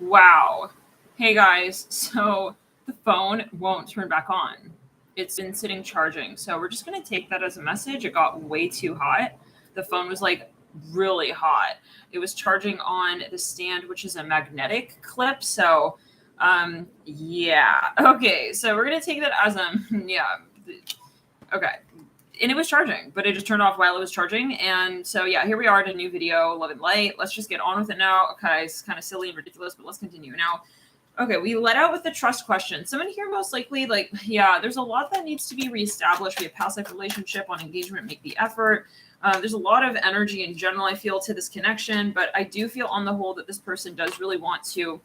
Wow. Hey guys, so the phone won't turn back on. It's been sitting charging. So we're just going to take that as a message. It got way too hot. The phone was like really hot. It was charging on the stand, which is a magnetic clip. So, yeah. Okay. So we're going to take that as yeah. Okay. And it was charging, but it just turned off while it was charging. And so, yeah, here we are at a new video, Love and Light. Let's just get on with it now. Okay, it's kind of silly and ridiculous, but let's continue now. Okay, we let out with the trust question. Someone here most likely, like, yeah, there's a lot that needs to be reestablished. We have past life relationship on engagement, make the effort. There's a lot of energy in general, I feel, to this connection, but I do feel on the whole that this person does really want to,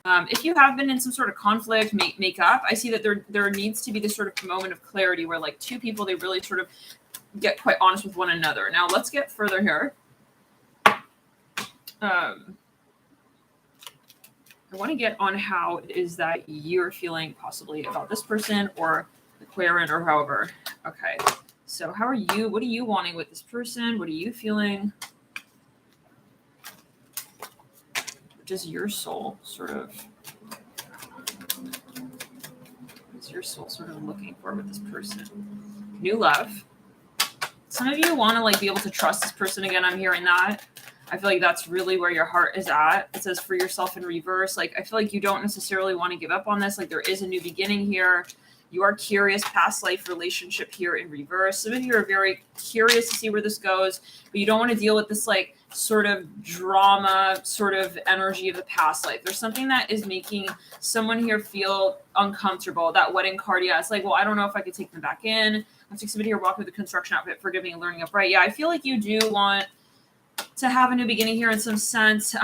if you have been in some sort of conflict, make up. I see that there needs to be this sort of moment of clarity where like two people, they really sort of get quite honest with one another. Now let's get further here. I want to get on how it is that you're feeling possibly about this person or the querent or however. Okay. So how are you? What are you wanting with this person? What are you feeling? What does your soul sort of, what's your soul sort of looking for with this person? New love. Some of you want to like be able to trust this person again. I'm hearing that. I feel like that's really where your heart is at. It says free yourself in reverse. Like, I feel like you don't necessarily want to give up on this. Like, there is a new beginning here. You are curious, past life relationship here in reverse. Some of you are very curious to see where this goes, but you don't want to deal with this like sort of drama, sort of energy of the past life. There's something that is making someone here feel uncomfortable. That wedding card, yeah, it's like, well, I don't know if I could take them back in. I'm seeing somebody here walking with a construction outfit, forgiving and learning upright. Yeah, I feel like you do want to have a new beginning here in some sense.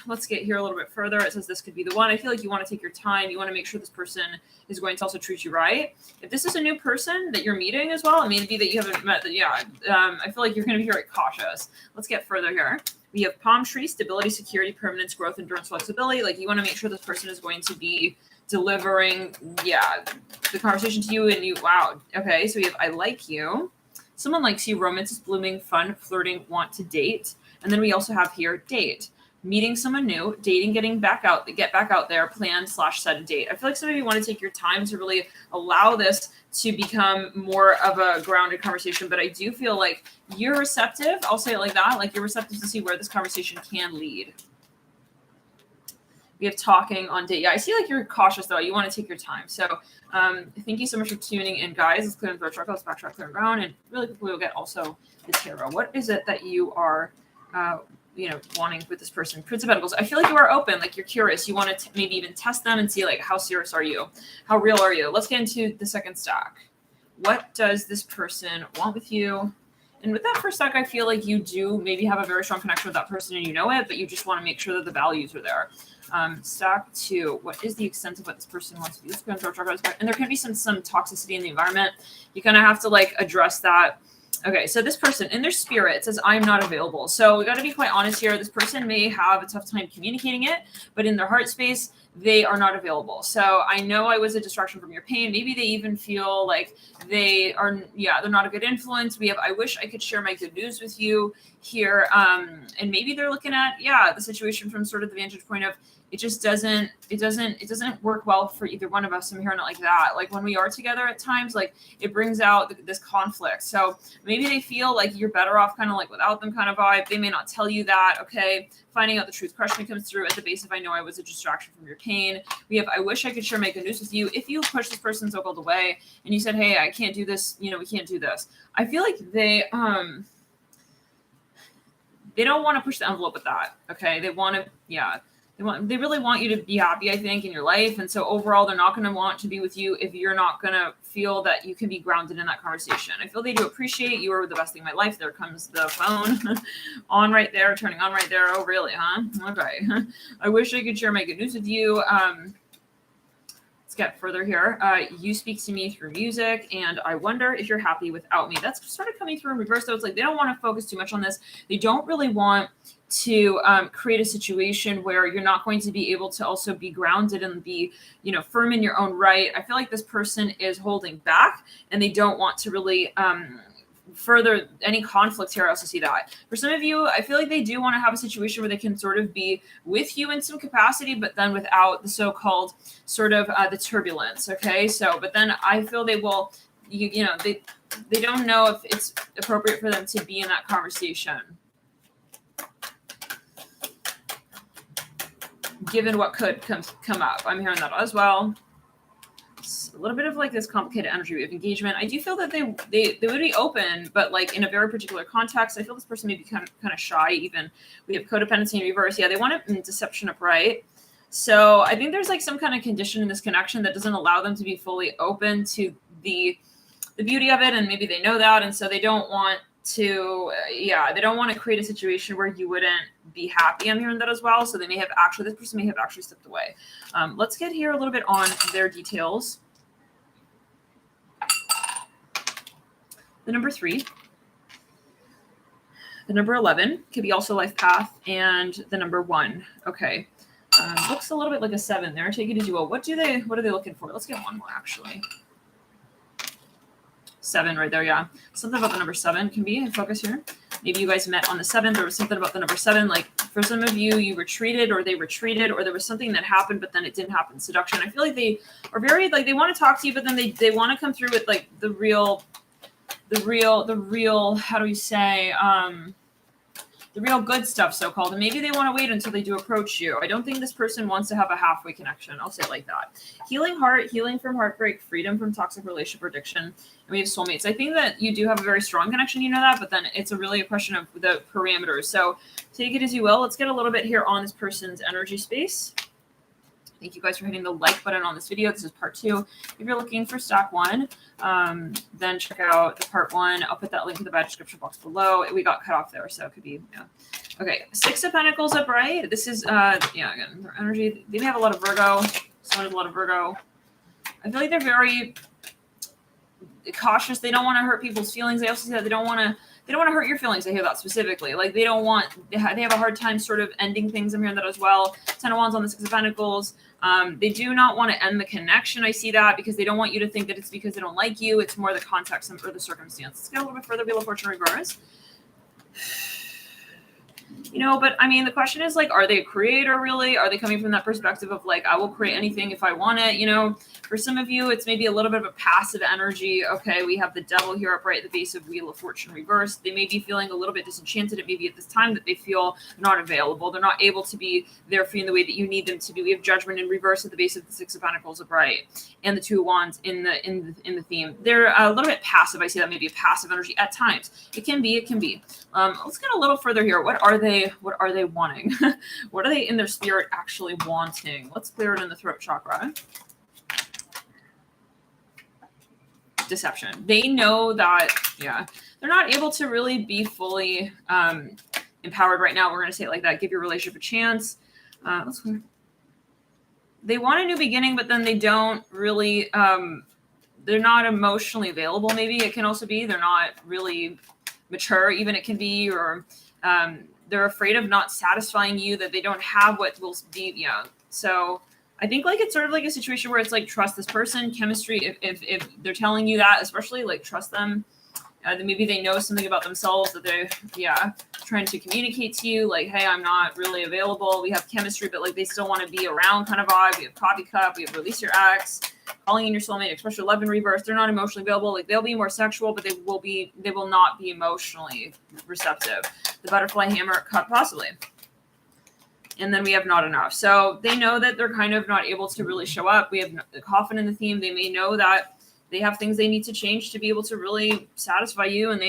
Let's get here a little bit further. It says this could be the one. I feel like you want to take your time. You want to make sure this person is going to also treat you right. If this is a new person that you're meeting as well, I mean, it'd be that you haven't met, yeah, I feel like you're going to be very cautious. Let's get further here. We have palm tree, stability, security, permanence, growth, endurance, flexibility. Like, you want to make sure this person is going to be delivering, yeah, the conversation to you and you, wow. Okay, so we have I like you. Someone likes you, romance is blooming, fun, flirting, want to date. And then we also have here date, meeting someone new, dating, get back out there, plan / set a date. I feel like some of you want to take your time to really allow this to become more of a grounded conversation. But I do feel like you're receptive. I'll say it like that. Like, you're receptive to see where this conversation can lead. We have talking on date. Yeah, I see like you're cautious though. You want to take your time. So thank you so much for tuning in, guys. Let's clear the throat chakra. Let's backtrack, clear and brown. And really quickly we'll get also the tarot. What is it that you are wanting with this person? Prince of Pentacles. I feel like you are open, like you're curious. You want to maybe even test them and see like how serious are you? How real are you? Let's get into the second stack. What does this person want with you? And with that first stack, I feel like you do maybe have a very strong connection with that person and you know it, but you just want to make sure that the values are there. Stack 2, what is the extent of what this person wants to do? And there can be some toxicity in the environment. You kind of have to like address that. Okay, so this person in their spirit says, I'm not available. So we got to be quite honest here. This person may have a tough time communicating it, but in their heart space, they are not available. So I know I was a distraction from your pain. Maybe they even feel like they are, yeah, they're not a good influence. We have, I wish I could share my good news with you here. And maybe they're looking at, yeah, the situation from sort of the vantage point of, it doesn't work well for either one of us. I'm hearing it like that. Like when we are together at times, like it brings out this conflict. So maybe they feel like you're better off kind of like without them kind of vibe. They may not tell you that. Okay. Finding out the truth. Question comes through at the base of, I know I was a distraction from your pain. We have, I wish I could share my good news with you. If you push this person so called away and you said, hey, I can't do this. We can't do this. I feel like they don't want to push the envelope with that. Okay. They want to, yeah. They really want you to be happy, I think, in your life. And so overall, they're not going to want to be with you if you're not going to feel that you can be grounded in that conversation. I feel they do appreciate you are the best thing in my life. There comes the phone on right there, turning on right there. Oh, really, huh? Okay. I wish I could share my good news with you. Let's get further here. You speak to me through music, and I wonder if you're happy without me. That's sort of coming through in reverse, though. It's like they don't want to focus too much on this. They don't really want to create a situation where you're not going to be able to also be grounded and be, firm in your own right. I feel like this person is holding back and they don't want to really further any conflicts here. I also see that for some of you, I feel like they do want to have a situation where they can sort of be with you in some capacity, but then without the so-called sort of the turbulence. Okay, so but then I feel they will, you know, they don't know if it's appropriate for them to be in that conversation, given what could come up. I'm hearing that as well. It's a little bit of like this complicated energy of engagement. I do feel that they would be open, but like in a very particular context. I feel this person may be kind of shy. Even we have codependency in reverse. Yeah, they want it in deception upright. So I think there's like some kind of condition in this connection that doesn't allow them to be fully open to the beauty of it, and maybe they know that, and so they don't want to they don't want to create a situation where you wouldn't be happy. I'm hearing that as well. So they may have actually, this person may have actually stepped away. Let's get here a little bit on their details. The number 3, the number 11 could be also life path, and the number 1. Okay, looks a little bit like a 7 there. Take it as you will. What are they looking for? Let's get one more actually. 7 right there, yeah. Something about the number 7 can be in focus here. Maybe you guys met on the 7th. There was something about the number 7. Like for some of you, you retreated, or they retreated, or there was something that happened, but then it didn't happen. Seduction. I feel like they are very like they want to talk to you, but then they want to come through with like the real. How do we say? The real good stuff, so-called, and maybe they want to wait until they do approach you. I don't think this person wants to have a halfway connection. I'll say it like that. Healing heart, healing from heartbreak, freedom from toxic relationship or addiction, and we have soulmates. I think that you do have a very strong connection, you know that, but then it's really a question of the parameters. So take it as you will. Let's get a little bit here on this person's energy space. Thank you guys for hitting the like button on this video. This is part 2. If you're looking for stack 1, then check out the part 1. I'll put that link in the description box below. We got cut off there, so it could be, yeah. Okay, 6 of Pentacles upright. This is, again, their energy. They may have a lot of Virgo. Someone has a lot of Virgo. I feel like they're very cautious. They don't want to hurt people's feelings. They also say that they don't want to hurt your feelings. I hear that specifically. Like they have a hard time sort of ending things. I'm hearing that as well. 10 of Wands on the 6 of Pentacles. They do not want to end the connection. I see that because they don't want you to think that it's because they don't like you. It's more the context or the circumstance. Let's go a little bit further. Wheel of Fortune reverse. You know, but I mean, the question is like, are they a creator really? Are they coming from that perspective of like, I will create anything if I want it? You know, for some of you, it's maybe a little bit of a passive energy. Okay, we have the Devil here upright at the base of Wheel of Fortune reversed. They may be feeling a little bit disenchanted maybe at this time, that they feel not available. They're not able to be there for you in the way that you need them to be. We have Judgment in reverse at the base of the 6 of Pentacles upright, and the 2 of Wands in the theme. They're a little bit passive. I see that maybe a passive energy at times. It can be. Let's get a little further here. What are they wanting? What are they in their spirit actually wanting? Let's clear it in the throat chakra. Deception. They know that, they're not able to really be fully empowered right now. We're going to say it like that. Give your relationship a chance. Let's clear. They want a new beginning, but then they don't really, they're not emotionally available. Maybe it can also be they're not really mature, even it can be, or they're afraid of not satisfying you, that they don't have what will be, So I think like it's sort of like a situation where it's like, trust this person, chemistry. If they're telling you that, especially like trust them. Then maybe they know something about themselves that they're, trying to communicate to you. Like, hey, I'm not really available. We have chemistry, but like they still want to be around kind of vibe. We have Coffee Cup. We have Release Your Ex. Calling in your soulmate, express your love in reverse. They're not emotionally available. Like they'll be more sexual, but they will not be emotionally receptive. The Butterfly Hammer cut possibly. And then we have Not Enough. So they know that they're kind of not able to really show up. We have the Coffin in the theme. They may know that they have things they need to change to be able to really satisfy you, and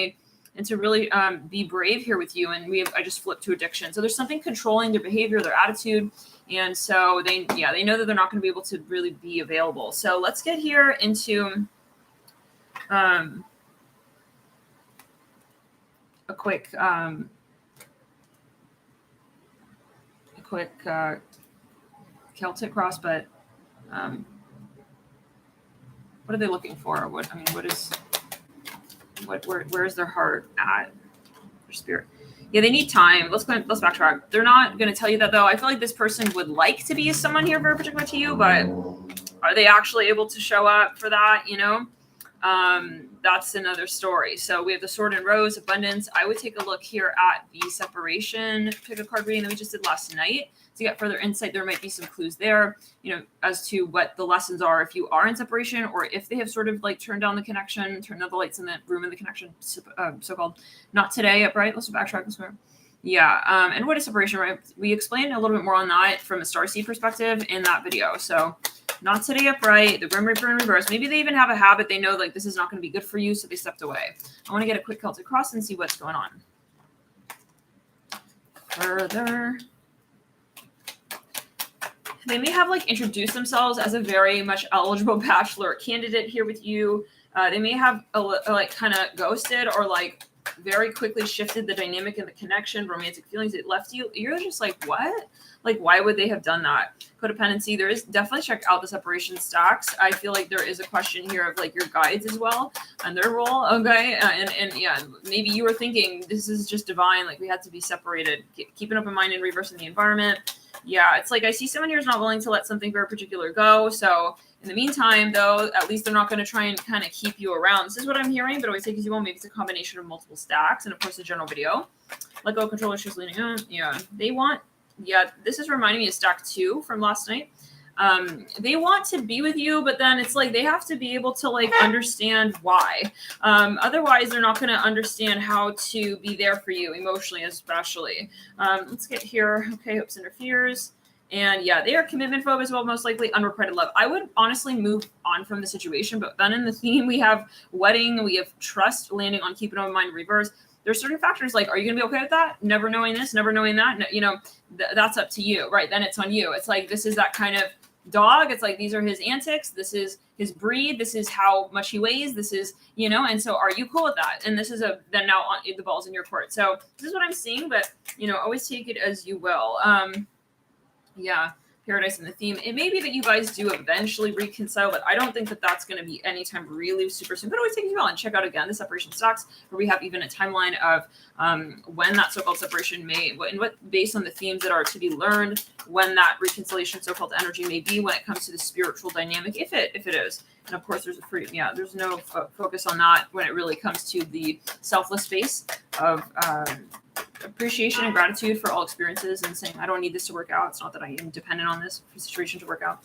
to really be brave here with you. And I just flipped to addiction. So there's something controlling their behavior, their attitude. And so they know that they're not going to be able to really be available. So let's get here into a quick Celtic cross, but what are they looking for? Where's their heart at? Their spirit. Yeah, they need time. Let's backtrack. They're not going to tell you that, though. I feel like this person would like to be someone here very particular to you, but are they actually able to show up for that? That's another story. So we have the Sword and Rose, abundance. I would take a look here at the separation pick a card reading that we just did last night to get further insight. There might be some clues there, you know, as to what the lessons are if you are in separation, or if they have sort of like turned down the connection, turned out the lights in the room in the connection, so-called. Not today, upright. Let's backtrack this one. Yeah, and what is separation, right? We explained a little bit more on that from a starseed perspective in that video. So not today, upright, the Grim Reaper in reverse. Maybe they even have a habit. They know like this is not going to be good for you, so they stepped away. I want to get a quick Celtic cross and see what's going on. Further. They may have like introduced themselves as a very much eligible bachelor candidate here with you. They may have like kind of ghosted or like very quickly shifted the dynamic and the connection, romantic feelings. It left you. You're just like, what? Like, why would they have done that? Codependency. There is definitely check out the separation stacks. I feel like there is a question here of like your guides as well and their role. Okay. And yeah, maybe you were thinking this is just divine. Like we had to be separated. Keep an open mind and reversing the environment. Yeah. It's like, I see someone here is not willing to let something very particular go. So in the meantime, though, at least they're not going to try and kind of keep you around. This is what I'm hearing, but always take as you want. Maybe it's a combination of multiple stacks and, of course, a general video. Let go control issues leaning on. Yeah, they want, yeah, this is reminding me of stack 2 from last night. They want to be with you, but then it's like they have to be able to like understand why. Otherwise, they're not going to understand how to be there for you emotionally, especially. Let's get here. Okay, hopes interferes. And yeah, they are commitment phobe as well, most likely unrequited love. I would honestly move on from the situation, but then in the theme, we have wedding, we have trust landing on keep an open mind reverse. There's certain factors like, are you going to be okay with that? Never knowing this, never knowing that, no, you know, that's up to you, right? Then it's on you. It's like, this is that kind of dog. It's like, these are his antics. This is his breed. This is how much he weighs. This is, you know, and so are you cool with that? And this is then now on the ball's in your court. So this is what I'm seeing, but you know, always take it as you will. Yeah, paradise in the theme. It may be that you guys do eventually reconcile, but I don't think that that's going to be anytime really super soon. But always take it well and check out again the separation stocks, where we have even a timeline of when that so-called separation may, and what based on the themes that are to be learned, when that reconciliation so-called energy may be when it comes to the spiritual dynamic, if it is. And of course, there's no focus on that when it really comes to the selfless space of appreciation and gratitude for all experiences and saying, I don't need this to work out. It's not that I am dependent on this situation to work out.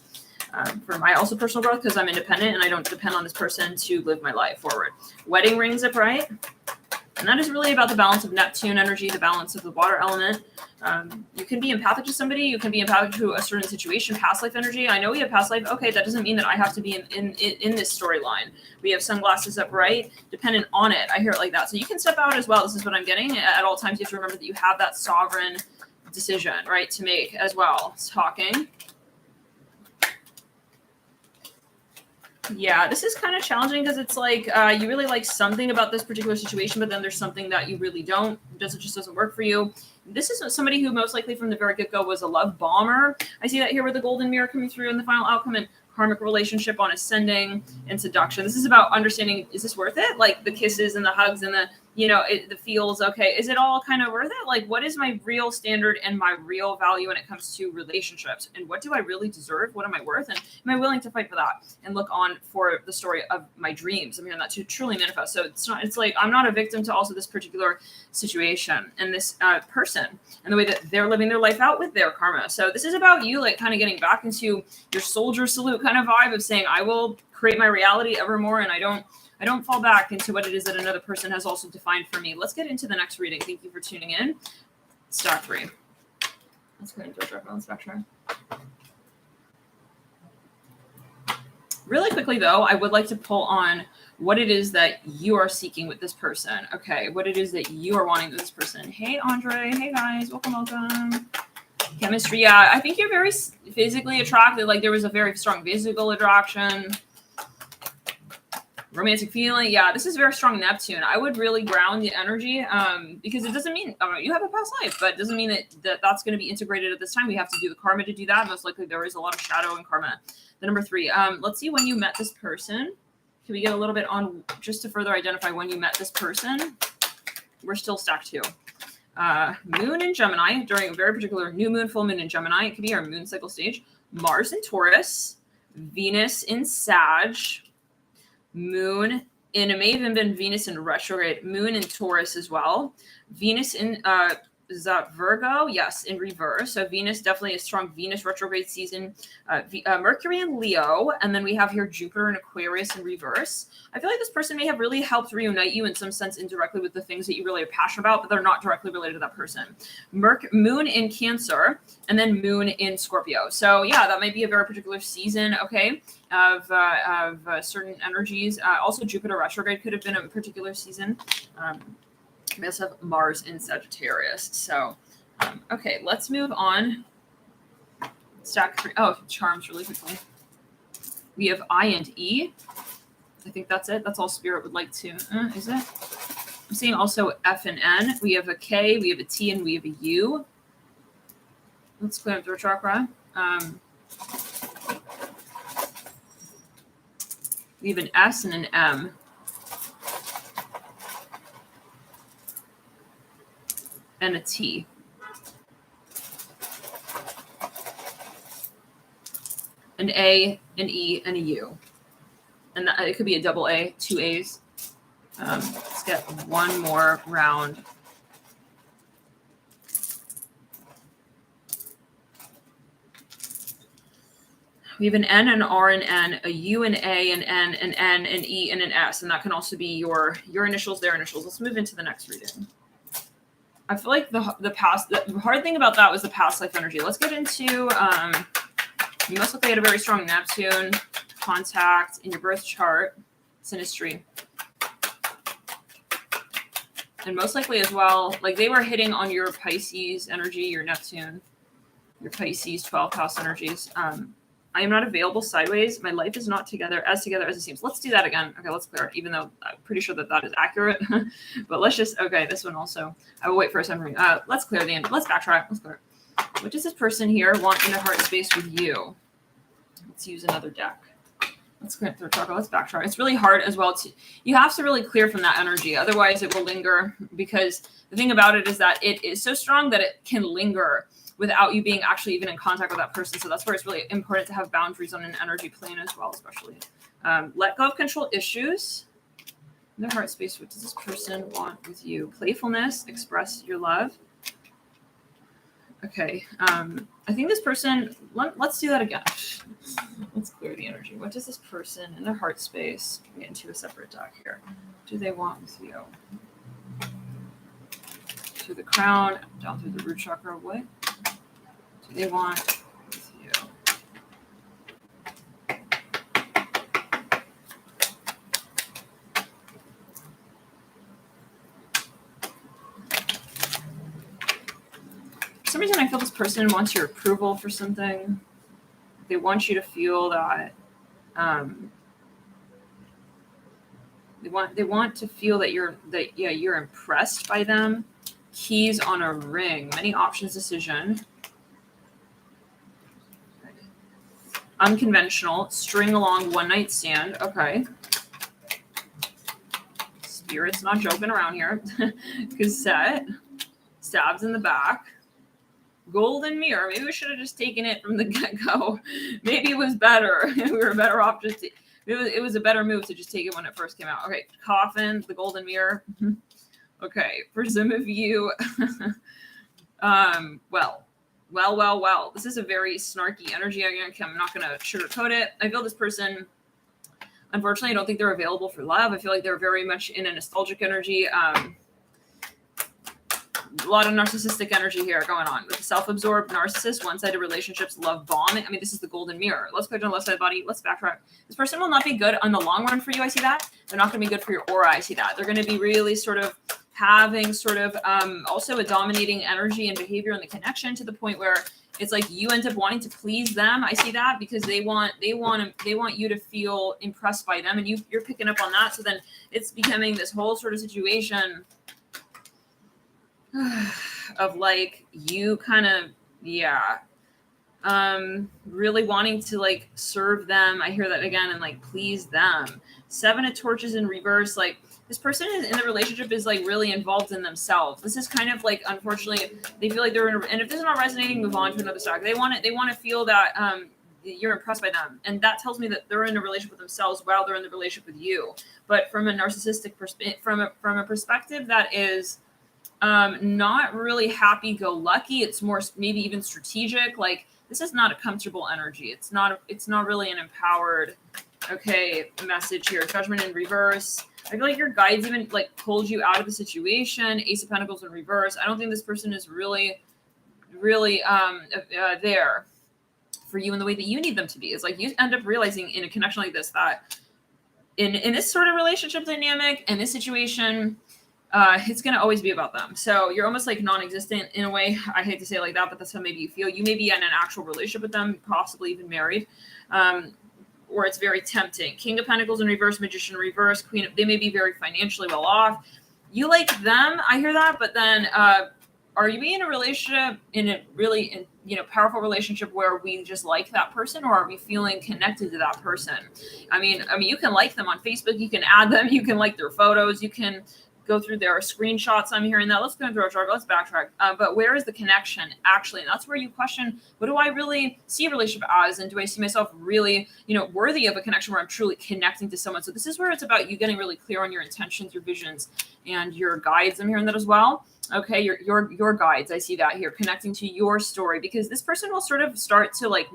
For my also personal growth, because I'm independent and I don't depend on this person to live my life forward. Wedding rings upright. And that is really about the balance of Neptune energy, the balance of the water element. You can be empathic to somebody. You can be empathic to a certain situation, past life energy. I know we have past life. Okay, that doesn't mean that I have to be in this storyline. We have sunglasses upright, dependent on it. I hear it like that. So you can step out as well. This is what I'm getting. At all times, you have to remember that you have that sovereign decision, right, to make as well. It's talking. Yeah, this is kind of challenging because it's like you really like something about this particular situation, but then there's something that you really don't. It just doesn't work for you. This is somebody who most likely from the very get-go was a love bomber. I see that here with the golden mirror coming through in the final outcome and karmic relationship on ascending and seduction. This is about understanding, is this worth it? Like the kisses and the hugs and the, you know, the feels, okay. Is it all kind of worth it? Like, what is my real standard and my real value when it comes to relationships? And what do I really deserve? What am I worth? And am I willing to fight for that and look on for the story of my dreams? I'm hearing that to truly manifest. So it's like, I'm not a victim to also this particular situation and this person and the way that they're living their life out with their karma. So this is about you, like kind of getting back into your soldier salute kind of vibe of saying, I will create my reality evermore. And I don't fall back into what it is that another person has also defined for me. Let's get into the next reading. Thank you for tuning in. Stack 3. Let's go ahead and throw on spectrum. Really quickly, though, I would like to pull on what it is that you are seeking with this person. Okay, what it is that you are wanting with this person. Hey, Andre. Hey, guys. Welcome. Chemistry. Yeah, I think you're very physically attracted. Like there was a very strong physical attraction. Romantic feeling. Yeah, this is very strong Neptune. I would really ground the energy because it doesn't mean you have a past life, but it doesn't mean that that's going to be integrated at this time. We have to do the karma to do that. Most likely there is a lot of shadow and karma. The number 3. Let's see when you met this person. Can we get a little bit on just to further identify when you met this person? We're still stacked 2. Moon in Gemini during a very particular new moon, full moon in Gemini. It could be our moon cycle stage. Mars in Taurus. Venus in Sag. Moon in, it may have even been Venus in retrograde, Moon in Taurus as well. Venus in, is that Virgo? Yes, in reverse. So Venus, definitely a strong Venus retrograde season. Mercury in Leo. And then we have here Jupiter in Aquarius in reverse. I feel like this person may have really helped reunite you in some sense indirectly with the things that you really are passionate about, but they're not directly related to that person. Moon in Cancer, and then Moon in Scorpio. So yeah, that might be a very particular season, okay, of certain energies. Also, Jupiter retrograde could have been a particular season. We also have Mars in Sagittarius. So, okay, let's move on. Stack 3. Oh, charms really quickly. We have I and E. I think that's it. That's all Spirit would like to. Is it? I'm seeing also F and N. We have a K, we have a T, and we have a U. Let's clear up throat chakra. We have an S and an M. And a T. An A, an E, and a U. And that, it could be a double A, 2 A's. Let's get one more round. We have an N, an R, an N, a U, an A, an N, an E, and an S. And that can also be your initials, their initials. Let's move into the next reading. I feel like the hard thing about that was the past life energy. Let's get into, you must look like you had a very strong Neptune contact in your birth chart, synastry. And most likely as well, like they were hitting on your Pisces energy, your Neptune, your Pisces 12th house energies. I am not available sideways. My life is not together as it seems. Let's do that again. Okay, let's clear it, even though I'm pretty sure that is accurate. But let's just, okay, this one also. I will wait for a second. Let's clear the end. Let's backtrack. Let's clear it. What does this person here want in their heart space with you? Let's use another deck. Let's clear through chakra. Let's backtrack. It's really hard as well. You have to really clear from that energy. Otherwise, it will linger, because the thing about it is that it is so strong that it can linger without you being actually even in contact with that person. So that's where it's really important to have boundaries on an energy plane as well, especially. Let go of control issues. In their heart space, what does this person want with you? Playfulness, express your love. Okay. I think this person, let's do that again. Let's clear the energy. What does this person in their heart space, get into a separate deck here, do they want with you? Through the crown, down through the root chakra, what do they want with you? For some reason, I feel this person wants your approval for something. They want you to feel that they want to feel that you're impressed by them. Keys on a ring, many options decision. Unconventional, string along, one night stand. Okay. Spirit's not joking around here. Cassette, stabs in the back. Golden mirror. Maybe we should have just taken it from the get-go. Maybe it was better. We were better off just. It was a better move to just take it when it first came out. Okay, coffin, the golden mirror. Okay, for some of you, well. This is a very snarky energy. I'm not going to sugarcoat it. I feel this person, unfortunately, I don't think they're available for love. I feel like they're very much in a nostalgic energy. A lot of narcissistic energy here going on with the self-absorbed narcissist, one-sided relationships, love bombing. I mean, this is the golden mirror. Let's click on the left side of the body. Let's backtrack. This person will not be good on the long run for you. I see that. They're not going to be good for your aura. I see that. They're going to be really sort of having also a dominating energy and behavior in the connection, to the point where it's like you end up wanting to please them. I see that, because they want you to feel impressed by them, and you're picking up on that. So then it's becoming this whole sort of situation of like you kind of really wanting to like serve them. I hear that again, and like please them. 7 of Torches in reverse. Like this person in the relationship is like really involved in themselves. This is kind of like, unfortunately, they feel like they're in and if this is not resonating, move on to another stock. They want to feel that you're impressed by them. And that tells me that they're in a relationship with themselves while they're in the relationship with you. But from a narcissistic perspective, from a perspective that is not really happy-go-lucky, it's more maybe even strategic. Like, this is not a comfortable energy. It's not really an empowered, okay, message here. Judgment in reverse. I feel like your guides even like pulled you out of the situation. Ace of Pentacles in reverse. I don't think this person is really there for you in the way that you need them to be. It's like you end up realizing in a connection like this that in this sort of relationship dynamic and this situation, it's going to always be about them. So you're almost like non-existent in a way. I hate to say it like that, but that's how maybe you feel. You may be in an actual relationship with them, possibly even married, or it's very tempting. King of Pentacles in reverse, Magician in reverse, Queen. They may be very financially well off. You like them, I hear that, but then are you in a relationship, in a really powerful relationship where we just like that person, or are we feeling connected to that person? I mean, you can like them on Facebook, you can add them, you can like their photos, you can go through their screenshots. I'm hearing that. Let's go through our chart. Let's backtrack. But where is the connection actually? And that's where you question, what do I really see a relationship as? And do I see myself really, worthy of a connection where I'm truly connecting to someone? So this is where it's about you getting really clear on your intentions, your visions, and your guides. I'm hearing that as well. Okay, your guides. I see that here, connecting to your story, because this person will sort of start to like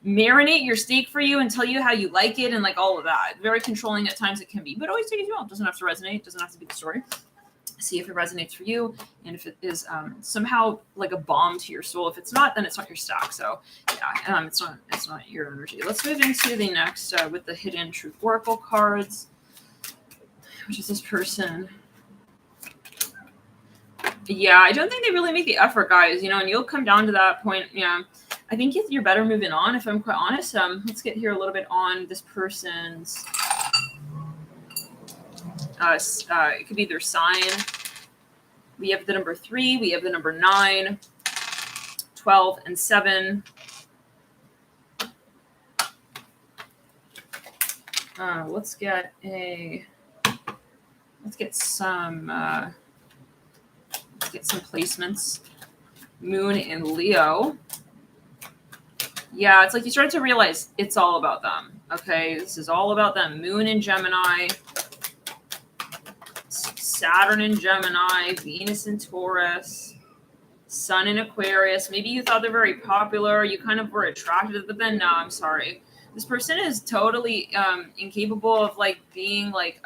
marinate your steak for you and tell you how you like it and like all of that. Very controlling at times it can be, but always take it as well. It doesn't have to resonate. It doesn't have to be the story. See if it resonates for you, and if it is somehow like a balm to your soul. If it's not, then it's not your stack. So yeah, it's not your energy. Let's move into the next with the Hidden Truth Oracle cards, which is this person. Yeah, I don't think they really make the effort, guys, and you'll come down to that point. Yeah, I think you're better moving on, if I'm quite honest. Let's get here a little bit on this person's, it could be their sign. We have the number 3, we have the number 9, 12, and 7. Let's get some placements. Moon in Leo. Yeah, it's like you start to realize it's all about them. Okay, this is all about them. Moon in Gemini, Saturn in Gemini, Venus in Taurus, Sun in Aquarius. Maybe you thought they're very popular. You kind of were attracted, but then no, I'm sorry. This person is totally incapable of like being like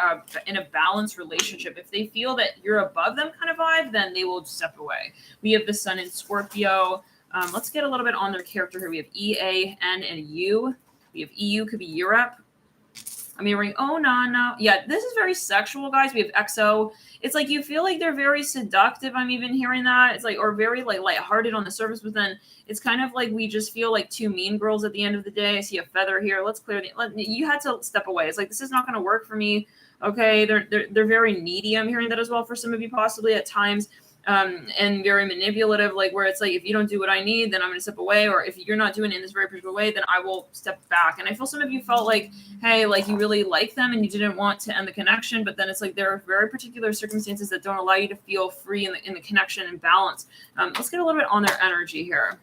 in a balanced relationship. If they feel that you're above them kind of vibe, then they will step away. We have the Sun in Scorpio. Let's get a little bit on their character here. We have E, A, N, and U. We have EU, could be Europe. I'm hearing, oh, no. Yeah, this is very sexual, guys. We have XO. It's like you feel like they're very seductive. I'm even hearing that. It's like, or very like lighthearted on the surface, but then it's kind of like we just feel like two mean girls at the end of the day. I see a feather here. Let's clear you had to step away. It's like, this is not going to work for me. Okay, they're very needy. I'm hearing that as well for some of you, possibly at times. And very manipulative, like where it's like, if you don't do what I need, then I'm going to step away. Or if you're not doing it in this very particular way, then I will step back. And I feel some of you felt like, hey, like you really like them and you didn't want to end the connection. But then it's like there are very particular circumstances that don't allow you to feel free in the connection and balance. Let's get a little bit on their energy here.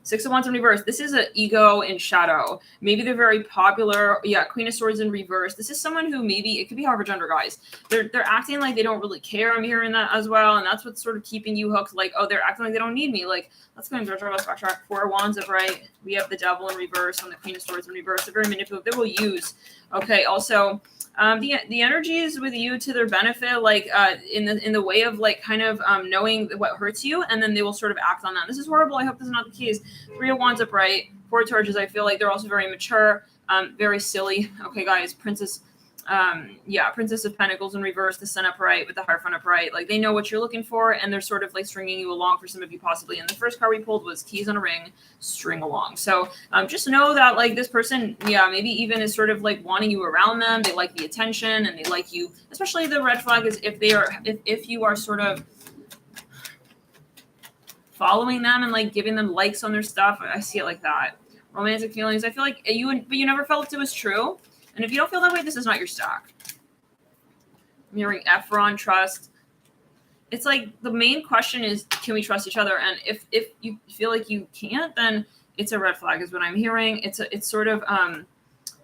6 of Wands in reverse. This is an ego in shadow. Maybe they're very popular. Yeah, Queen of Swords in reverse. This is someone who maybe, it could be however gender, guys. They're acting like they don't really care. I'm hearing that as well. And that's what's sort of keeping you hooked. Like, oh, they're acting like they don't need me. Like, let's go and backtrack. 4 Wands upright. We have the Devil in reverse on the Queen of Swords in reverse. They're very manipulative. They will use. Okay, also, the energies with you to their benefit, like in the way of like kind of knowing what hurts you, and then they will sort of act on that. This is horrible. I hope this is not the case. 3 of Wands upright, 4 Torches. I feel like they're also very mature, very silly. Okay, guys, Princess of Pentacles in reverse, the Sun upright with the Hierophant upright. Like they know what you're looking for, and they're sort of like stringing you along for some of you possibly. And the first card we pulled was Keys on a Ring, string along. So just know that like this person, maybe even is sort of like wanting you around them. They like the attention and they like you. Especially the red flag is if you are sort of following them and like giving them likes on their stuff. I see it like that. Romantic feelings. I feel like you never felt it was true. And if you don't feel that way, this is not your stock. I'm hearing Ephron, trust. it's like the main question is, can we trust each other? And if you feel like you can't, then it's a red flag is what I'm hearing. It's sort of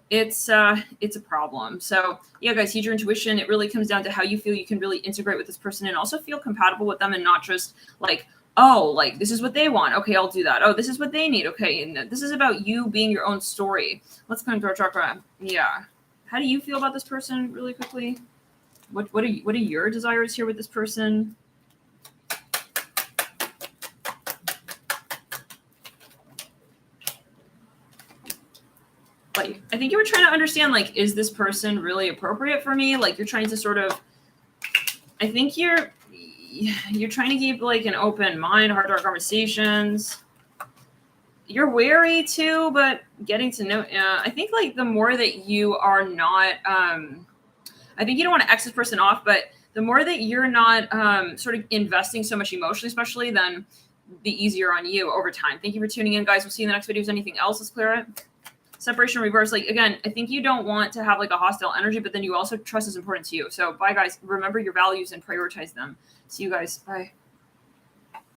it's a problem. So yeah, guys, heed your intuition. It really comes down to how you feel you can really integrate with this person and also feel compatible with them, and not just like, oh, like this is what they want. Okay, I'll do that. Oh, this is what they need. Okay, and this is about you being your own story. Let's come to our chakra. Yeah. How do you feel about this person really quickly? What are your desires here with this person? Like, I think you were trying to understand, like, is this person really appropriate for me? Like, you're trying to sort of, I think you're trying to keep like an open mind, heart-to-heart conversations. You're wary too, but getting to know, I think like the more that you are not, I think you don't want to X this person off, but the more that you're not sort of investing so much emotionally, especially, then the easier on you over time. Thank you for tuning in, guys. We'll see you in the next video. Is anything else? Let's clear it. Separation reverse. Like, again, I think you don't want to have like a hostile energy, but then you also trust is important to you. So bye, guys. Remember your values and prioritize them. See you guys. Bye.